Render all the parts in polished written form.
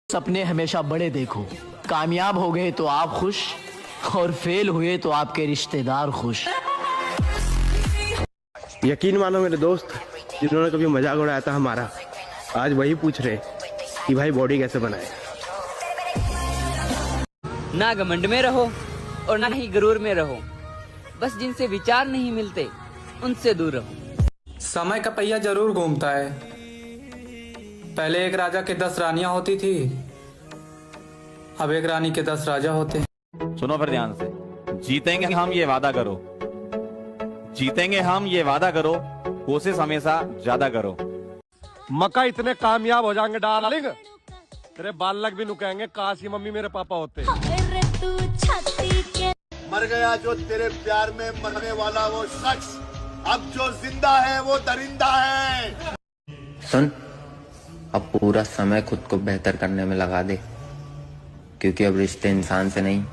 सपने हमेशा बड़े देखो, कामयाब हो गए तो आप खुश और फेल हुए तो आपके रिश्तेदार खुश। यकीन मानो मेरे दोस्त, जिन्होंने कभी मजाक उड़ाया था हमारा, आज वही पूछ रहे कि भाई बॉडी कैसे बनाए। ना घमंड में रहो और ना ही गुरूर में रहो, बस जिनसे विचार नहीं मिलते उनसे दूर रहो। समय का पहिया जरूर घूमता है। पहले एक राजा के 10 रानियां होती थी, अब एक रानी के 10 राजा होते हैं। सुनो फिर ध्यान से, जीतेंगे हम ये वादा करो, जीतेंगे हम ये वादा करो, कोशिश हमेशा ज्यादा करो। मक्का इतने कामयाब हो जाएंगे डार्लिंग, तेरे बालक भी नुकाएंगे, काश की मम्मी मेरे पापा होते। मर गया जो तेरे प्यार में मरने वाला वो शख्स, अब जो जिंदा है वो दरिंदा है। सुन, अब पूरा समय खुद को बेहतर करने में लगा दे, क्योंकि अब रिश्ते इंसान से नहीं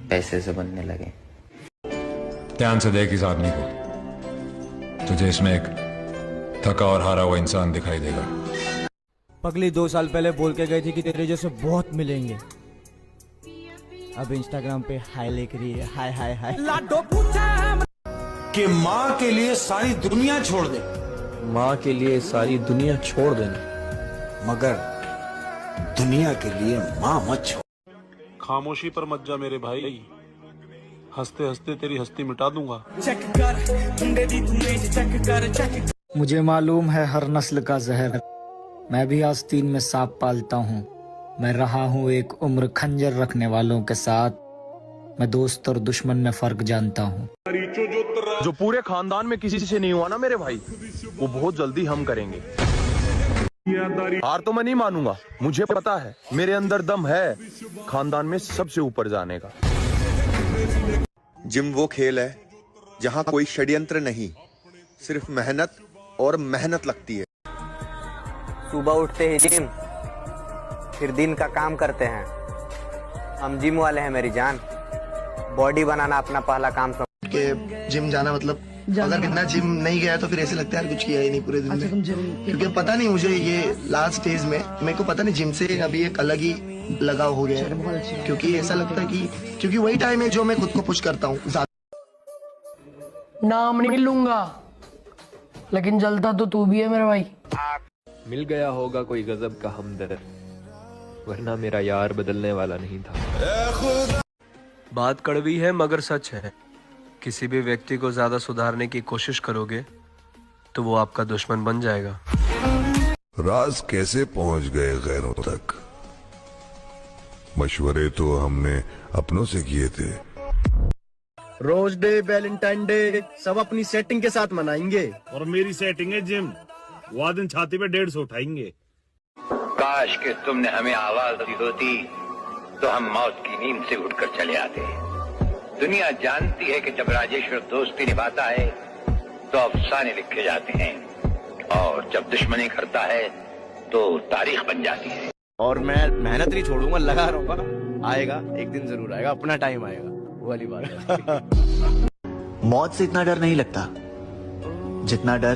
पैसे से बनने लगे। ध्यान से देख इस आदमी को, तुझे इसमें एक थका और हारा हुआ इंसान दिखाई देगा। पगली 2 साल पहले बोल के गई थी कि तेरे जैसे बहुत मिलेंगे, अब इंस्टाग्राम पे हाय लिख रही है, हाय हाय हाय। कि माँ के लिए सारी दुनिया छोड़ दे, माँ के लिए सारी दुनिया छोड़ देना, मगर दुनिया के लिए माँ मत छोड़। खामोशी पर मत जा मेरे भाई, हंसते हंसते तेरी हस्ती मिटा दूंगा। मुझे मालूम है हर नस्ल का जहर, मैं भी आस्तीन में सांप पालता हूँ। मैं रहा हूँ एक उम्र खंजर रखने वालों के साथ, मैं दोस्त और दुश्मन में फर्क जानता हूँ। जो पूरे खानदान में किसी से नहीं हुआ ना मेरे भाई, वो बहुत जल्दी हम करेंगे। हार तो मैं नहीं मानूंगा, मुझे पता है मेरे अंदर दम है खानदान में सबसे ऊपर जाने का। जिम वो खेल है जहाँ कोई षड्यंत्र नहीं, सिर्फ मेहनत और मेहनत लगती है। सुबह उठते ही जिम, फिर दिन का काम करते हैं। हम जिम वाले हैं मेरी जान, बॉडी बनाना अपना पहला काम समझ के जिम जाना मतलब अगर बिना जिम नहीं गया तो फिर ऐसे लगता है यार कुछ किया ही नहीं पूरे दिन में। क्योंकि पता नहीं मुझे ये लास्ट स्टेज में मेरे को पता नहीं जिम से अभी एक अलग ही लगाव हो गया है, क्योंकि ऐसा लगता है कि क्योंकि वही टाइम है जो मैं खुद को पुश करता हूँ। नाम नहीं लूंगा, लेकिन जलता तो तू भी है मेरा भाई। मिल गया होगा कोई गजब का हमदर्द, वरना मेरा यार बदलने वाला नहीं था। बात कड़वी है मगर सच है, किसी भी व्यक्ति को ज्यादा सुधारने की कोशिश करोगे तो वो आपका दुश्मन बन जाएगा। राज कैसे पहुंच गए गैरों तक, मशवरे तो हमने अपनों से किए थे। रोज डे, वैलेंटाइन डे सब अपनी सेटिंग के साथ मनाएंगे। और मेरी सेटिंग है जिम, वो दिन छाती पे 150 उठाएंगे। काश कि तुमने हमें आवाज दी होती तो हम मौत की नींद से उठकर चले आते। दुनिया जानती है कि जब राजेश्वर दोस्ती निभाता है तो अफसाने लिखे जाते हैं, और जब दुश्मनी करता है तो तारीख बन जाती है। और मैं मेहनत नहीं छोड़ूंगा, लगा रहूंगा, आएगा एक दिन जरूर आएगा, अपना टाइम आएगा, वो वाली बात। मौत से इतना डर नहीं लगता जितना डर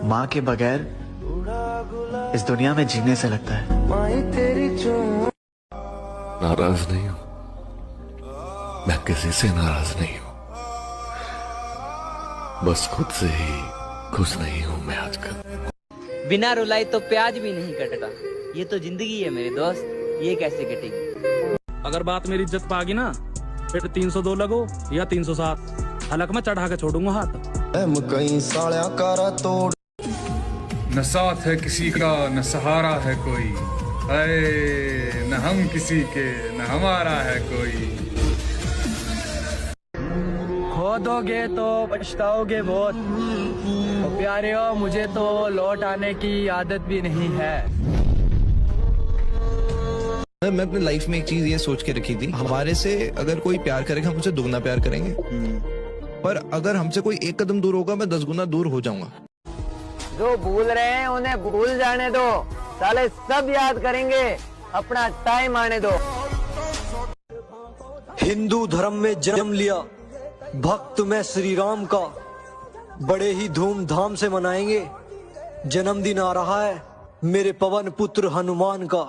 माँ के बगैर इस दुनिया में जीने से लगता है। नाराज नहीं हूं, मैं किसी से नाराज नहीं हूं, बस खुद से ही खुश नहीं हूं मैं आजकल। बिना रुलाई तो प्याज भी नहीं कटता, ये तो जिंदगी है मेरे दोस्त, ये कैसे कटेगी। अगर बात मेरी इज्जत पागी ना, फिर 302 लगो या 307, हलक में चढ़ा के छोड़ूंगा हाथ। कई साड़ा कारा तोड़, न साथ है किसी का न सहारा है कोई, अरे न हम किसी के न हमारा है कोई। खो दोगे तो पछताओगे बहुत, और प्यारे हो मुझे तो लौट आने की आदत भी नहीं है। मैं अपनी लाइफ में एक चीज ये सोच के रखी थी, हमारे से अगर कोई प्यार करेगा हम उसे दुगना प्यार करेंगे, पर अगर हमसे कोई 1 कदम दूर होगा मैं 10 गुना दूर हो जाऊंगा। जो भूल रहे हैं उन्हें भूल जाने दो, साले सब याद करेंगे, अपना टाइम आने दो। हिंदू धर्म में जन्म लिया भक्त मैं श्री राम का, बड़े ही धूमधाम से मनाएंगे, जन्मदिन आ रहा है मेरे पवन पुत्र हनुमान का।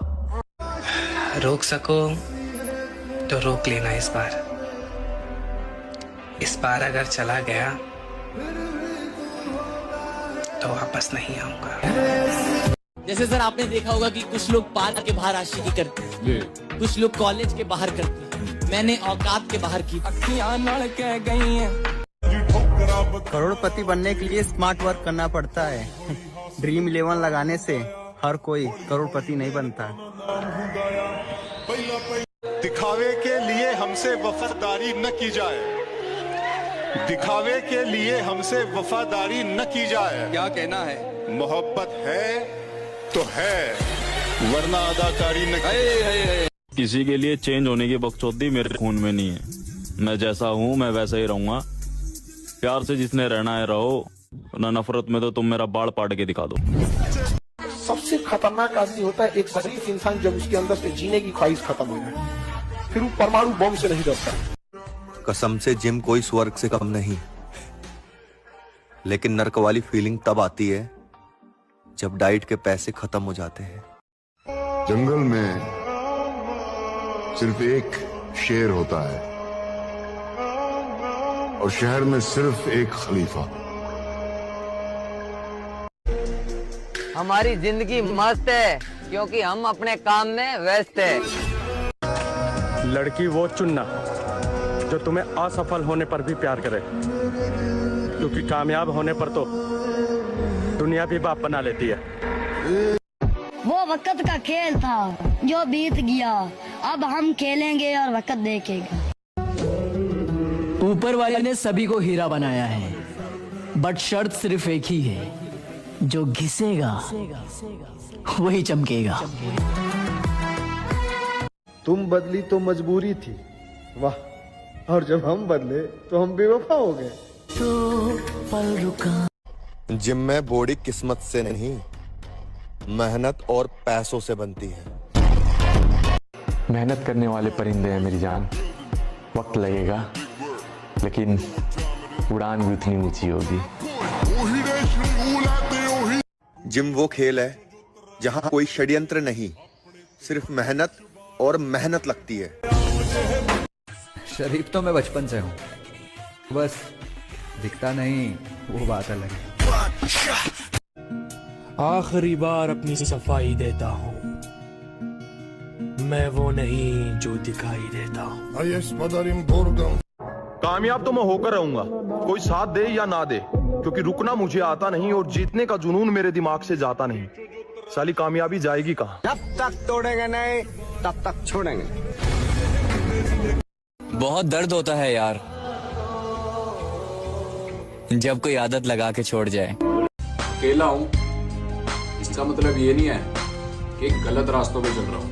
रोक सको तो रोक लेना इस बार अगर चला गया तो वापस नहीं आऊंगा। जैसे सर आपने देखा होगा कि कुछ लोग पार्क के बाहर आशिकी करते हैं, कुछ लोग कॉलेज के बाहर करते हैं, मैंने औकात के बाहर की। करोड़पति बनने के लिए स्मार्ट वर्क करना पड़ता है। ड्रीम 11 लगाने से हर कोई करोड़पति नहीं बनता। दिखावे के लिए हमसे वफादारी न की जाए, दिखावे के लिए हमसे वफादारी न की जाए। क्या कहना है? मोहब्बत है तो है, वरना अदाकारी न किसी के लिए चेंज होने की बकचोदी मेरे खून में नहीं है। मैं जैसा हूँ मैं वैसा ही रहूंगा। प्यार से जिसने रहना है रहो, ना नफरत में तो तुम मेरा बाल पाड़ के दिखा दो। सबसे खतरनाक आदमी होता है एक शरीफ इंसान, जब उसके अंदर से जीने की ख्वाहिश खत्म हो जाए, फिर वो परमाणु बम से नहीं डरता। कसम से जिम कोई स्वर्ग से कम नहीं, लेकिन नर्क वाली फीलिंग तब आती है जब डाइट के पैसे खत्म हो जाते हैं। जंगल में सिर्फ एक शेर होता है और शहर में सिर्फ एक खलीफा। हमारी जिंदगी मस्त है क्योंकि हम अपने काम में व्यस्त है। लड़की वो चुनना जो तुम्हें असफल होने पर भी प्यार करे, क्योंकि कामयाब होने पर तो दुनिया भी बाप बना लेती है। वो वक्त का खेल था जो बीत गया, अब हम खेलेंगे और वक्त देखेगा। ऊपर वाले ने सभी को हीरा बनाया है, बट शर्त सिर्फ एक ही है, जो घिसेगा वही चमकेगा। तुम बदली तो मजबूरी थी, वाह, और जब हम बदले तो हम बेवफा हो गए। तो पल रुका। जिम में बॉडी किस्मत से नहीं, मेहनत और पैसों से बनती है। मेहनत करने वाले परिंदे हैं मेरी जान, वक्त लगेगा लेकिन उड़ान भी उतनी ऊंची होगी। जिम वो खेल है जहां कोई षड्यंत्र नहीं, सिर्फ मेहनत और मेहनत लगती है। शरीफ तो मैं बचपन से हूँ, बस दिखता नहीं, वो बात अलग है। आखिरी बार अपनी सफाई देता हूँ, मैं वो नहीं जो दिखाई देता हूँ। कामयाब तो मैं होकर रहूंगा, कोई साथ दे या ना दे, क्योंकि रुकना मुझे आता नहीं और जीतने का जुनून मेरे दिमाग से जाता नहीं। साली कामयाबी जाएगी कहाँ? जब तक तोड़ेंगे नहीं तब तक छोड़ेंगे। बहुत दर्द होता है यार, जब कोई आदत लगा के छोड़ जाए। अकेला हूँ इसका मतलब ये नहीं है कि गलत रास्तों पे चल रहा हूँ।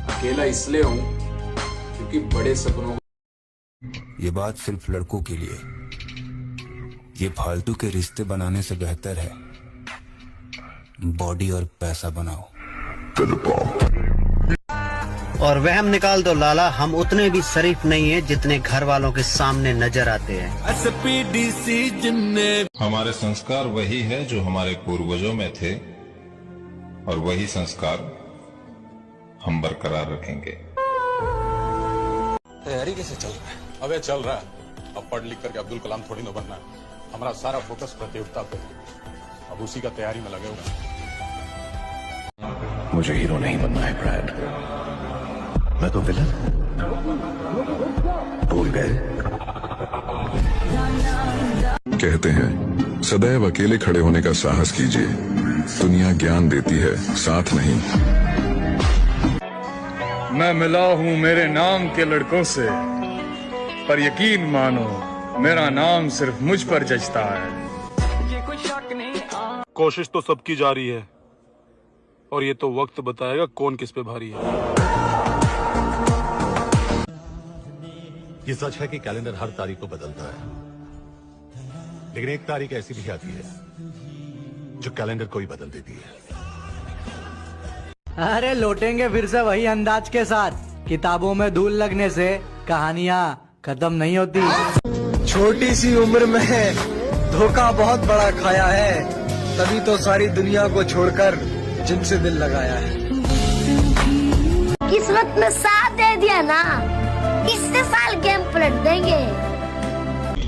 अकेला इसलिए हूँ क्योंकि बड़े सपनों। ये बात सिर्फ लड़कों के लिए, ये फालतू के रिश्ते बनाने से बेहतर है बॉडी और पैसा बनाओ। और वहम निकाल दो लाला, हम उतने भी शरीफ नहीं है जितने घर वालों के सामने नजर आते हैं। हमारे संस्कार वही है जो हमारे पूर्वजों में थे और वही संस्कार हम बरकरार रखेंगे। तैयारी कैसे चल रहा है? अबे चल रहा है, अब पढ़ लिख करके अब्दुल कलाम थोड़ी ना बनना है। हमारा सारा फोकस प्रतियोगिता पे है, अब उसी का तैयारी में लगे हुए। मुझे हीरो नहीं बनना है ब्रैड, मैं तो विलन। भूल गए? कहते हैं सदैव अकेले खड़े होने का साहस कीजिए, दुनिया ज्ञान देती है, साथ नहीं। मैं मिला हूँ मेरे नाम के लड़कों से, पर यकीन मानो मेरा नाम सिर्फ मुझ पर जचता है। कोशिश तो सबकी जारी है और ये तो वक्त बताएगा कौन किस पे भारी है। ये सच है कि कैलेंडर हर तारीख को बदलता है, लेकिन एक तारीख ऐसी भी आती है जो कैलेंडर को ही बदल देती है। अरे लौटेंगे फिर से वही अंदाज के साथ। किताबों में धूल लगने से कहानियाँ खत्म नहीं होती। छोटी सी उम्र में धोखा बहुत बड़ा खाया है, तभी तो सारी दुनिया को छोड़कर जिनसे दिल लगाया है। किस्मत में साथ दे दिया ना, इससे साल गेम पलट देंगे।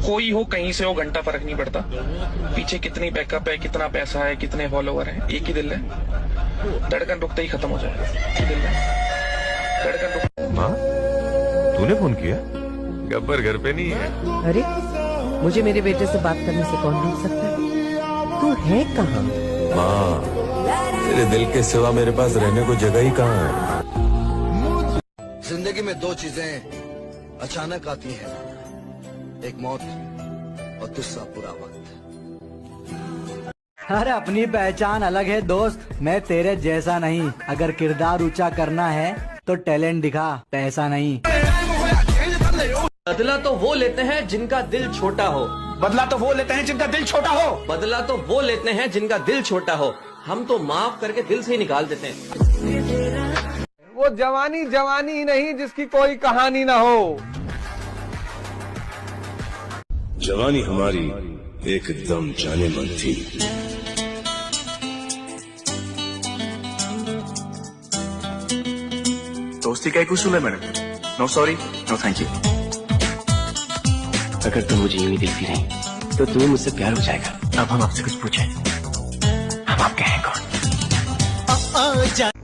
कोई हो कहीं से हो घंटा फर्क नहीं पड़ता, पीछे कितनी बैकअप है, कितना पैसा है, कितने फॉलोवर हैं, एक ही दिल है, धड़कन रुकते ही खत्म हो जाएगा। दिल है, धड़कन रुक। माँ, तूने फोन किया? गब्बर घर पे नहीं है। अरे मुझे मेरे बेटे से बात करने से कौन रोक सकता है? तू है कहाँ? माँ, तेरे दिल के सिवा मेरे पास रहने को जगह ही कहाँ है? जिंदगी में दो चीजें अचानक आती हैं, एक मौत और दूसरा पूरा वक्त। अरे अपनी पहचान अलग है दोस्त, मैं तेरे जैसा नहीं। अगर किरदार ऊंचा करना है तो टैलेंट दिखा, पैसा नहीं। बदला तो वो लेते हैं जिनका दिल छोटा हो। बदला तो वो लेते हैं जिनका दिल छोटा हो। बदला तो वो लेते हैं जिनका दिल छोटा हो। हम तो माफ करके दिल से ही निकाल देते हैं। वो जवानी जवानी नहीं जिसकी कोई कहानी ना हो। जवानी हमारी एकदम जाने मन थी। दोस्ती का एक उसूल है madam, no sorry no thank you. अगर तुम मुझे यूं ही देखती रही तो तुम्हें मुझसे प्यार हो जाएगा। अब हम आपसे कुछ पूछें, हम आपके हैं कौन?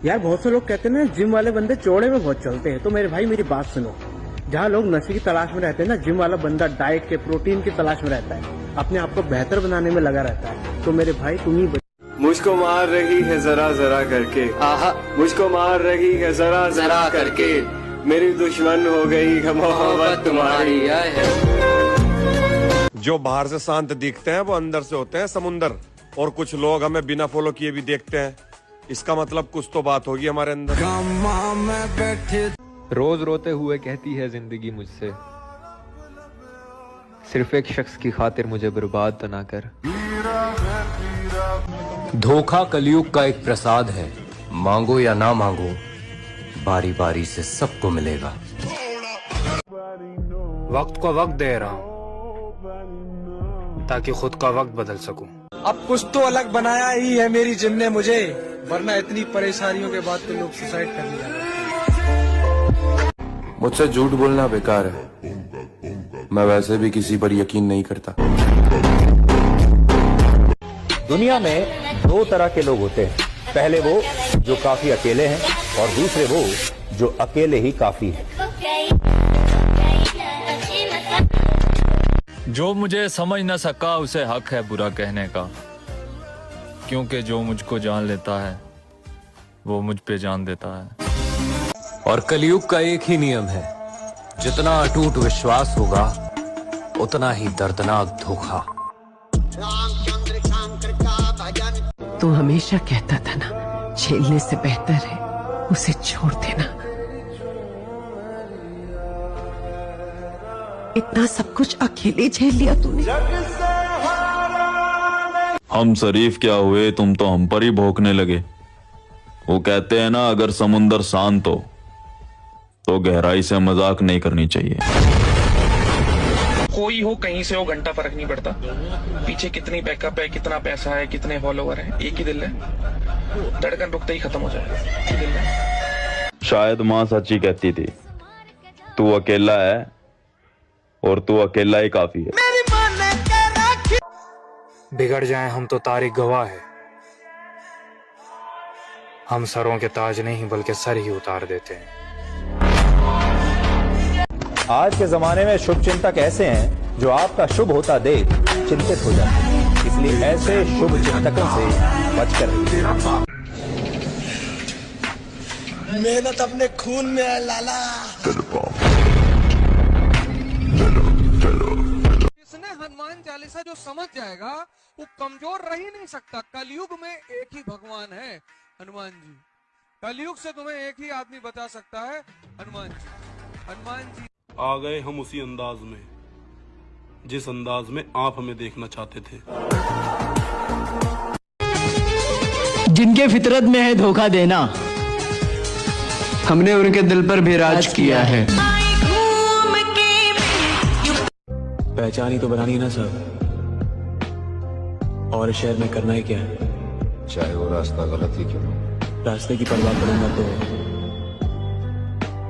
यार बहुत से लोग कहते हैं ना जिम वाले बंदे चौड़े में बहुत चलते हैं, तो मेरे भाई मेरी बात सुनो। जहाँ लोग नशे की तलाश में रहते हैं ना, जिम वाला बंदा डाइट के प्रोटीन की तलाश में रहता है, अपने आप को बेहतर बनाने में लगा रहता है। तो मेरे भाई तुम ही मुझको मार रही है जरा जरा करके, आहा मुझको मार रही है जरा जरा करके, मेरी दुश्मन हो गई है मोहब्बत तुम्हारी। जो बाहर से शांत दिखते हैं वो अंदर से होते हैं समुंदर। और कुछ लोग हमें बिना फॉलो किए भी देखते हैं, इसका मतलब कुछ तो बात होगी हमारे अंदर। रोज रोते हुए कहती है जिंदगी मुझसे, सिर्फ एक शख्स की खातिर मुझे बर्बाद तो ना कर। धोखा कलयुग का एक प्रसाद है, मांगो या ना मांगो बारी बारी से सबको मिलेगा। वक्त को वक्त दे रहा हूँ ताकि खुद का वक्त बदल सकूं। अब कुछ तो अलग बनाया ही है मेरी जिम ने मुझे, वरना इतनी परेशानियों के बाद तो लोग सुसाइड कर लिया। मुझसे झूठ बोलना बेकार है, मैं वैसे भी किसी पर यकीन नहीं करता। दुनिया में दो तरह के लोग होते हैं, पहले वो जो काफी अकेले हैं और दूसरे वो जो अकेले ही काफी हैं। जो मुझे समझ न सका उसे हक है बुरा कहने का, क्योंकि जो मुझको जान लेता है वो मुझ पे जान देता है। और कलयुग का एक ही नियम है, जितना अटूट विश्वास होगा उतना ही दर्दनाक धोखा। तू हमेशा कहता था ना, झेलने से बेहतर है उसे छोड़ देना। इतना सब कुछ अकेले झेल लिया तूने। हम शरीफ क्या हुए, तुम तो हम पर ही भौंकने लगे। वो कहते हैं ना, अगर समुंदर शांत हो तो गहराई से मजाक नहीं करनी चाहिए। कोई हो कहीं से हो घंटा फर्क नहीं पड़ता, पीछे कितनी बैकअप है, कितना पैसा है, कितने फॉलोवर हैं, एक ही दिल है, धड़कन रुकते ही खत्म हो जाएगा। दिल है। शायद माँ सच्ची कहती थी, तू अकेला है और तू अकेला ही काफी है। बिगड़ जाए हम तो तारीख गवाह है, हम सरों के ताज नहीं बल्कि सर ही उतार देते हैं। आज के जमाने में शुभ चिंतक ऐसे हैं जो आपका शुभ होता देख चिंतित हो जाते हैं, इसलिए ऐसे शुभ चिंतकों से बचकर रहिए। मेहनत अपने खून में है लाला। जिसने हनुमान चालीसा जो समझ जाएगा वो कमजोर रह ही नहीं सकता। कलयुग में एक ही भगवान है, हनुमान जी। कलयुग से तुम्हें एक ही आदमी बचा सकता है, हनुमान जी। हनुमान जी आ गए हम उसी अंदाज में जिस अंदाज में आप हमें देखना चाहते थे। जिनके फितरत में है धोखा देना, हमने उनके दिल पर भी राज किया है। पहचान ही तो बनानी ना सर, और शहर में करना ही क्या है? चाहे वो रास्ता गलत ही क्यों हो। रास्ते की परवाह करूंगा तो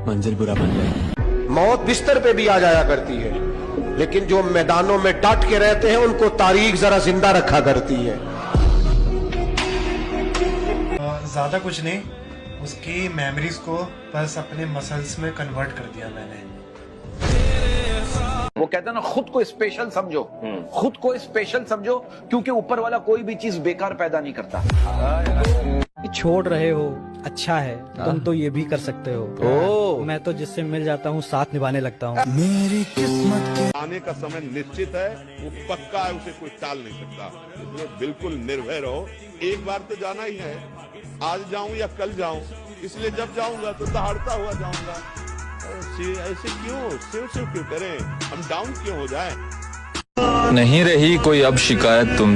मंजिल बुरा बन जाएगी। मौत बिस्तर पे भी आ जाया करती है, लेकिन जो मैदानों में डट के रहते हैं उनको तारीख जरा जिंदा रखा करती है। ज्यादा कुछ नहीं, उसकी मेमोरीज को बस अपने मसल्स में कन्वर्ट कर दिया मैंने। वो कहता है ना, खुद को स्पेशल समझो, खुद को स्पेशल समझो, क्योंकि ऊपर वाला कोई भी चीज बेकार पैदा नहीं करता। छोड़ रहे हो अच्छा है, तुम तो ये भी कर सकते हो। मैं तो जिससे मिल जाता हूँ साथ निभाने लगता हूँ। मेरी किस्मत के आने का समय निश्चित है, वो पक्का है, उसे कोई टाल नहीं सकता। इसलिए बिल्कुल निर्भय रहो, एक बार तो जाना ही है, आज जाऊं या कल जाऊं, इसलिए जब जाऊंगा तो दहाड़ता हुआ जाऊंगा। ऐसे क्यों सिर क्यों करें, हम डाउन क्यों हो जाएं? नहीं रही कोई अब शिकायत तुम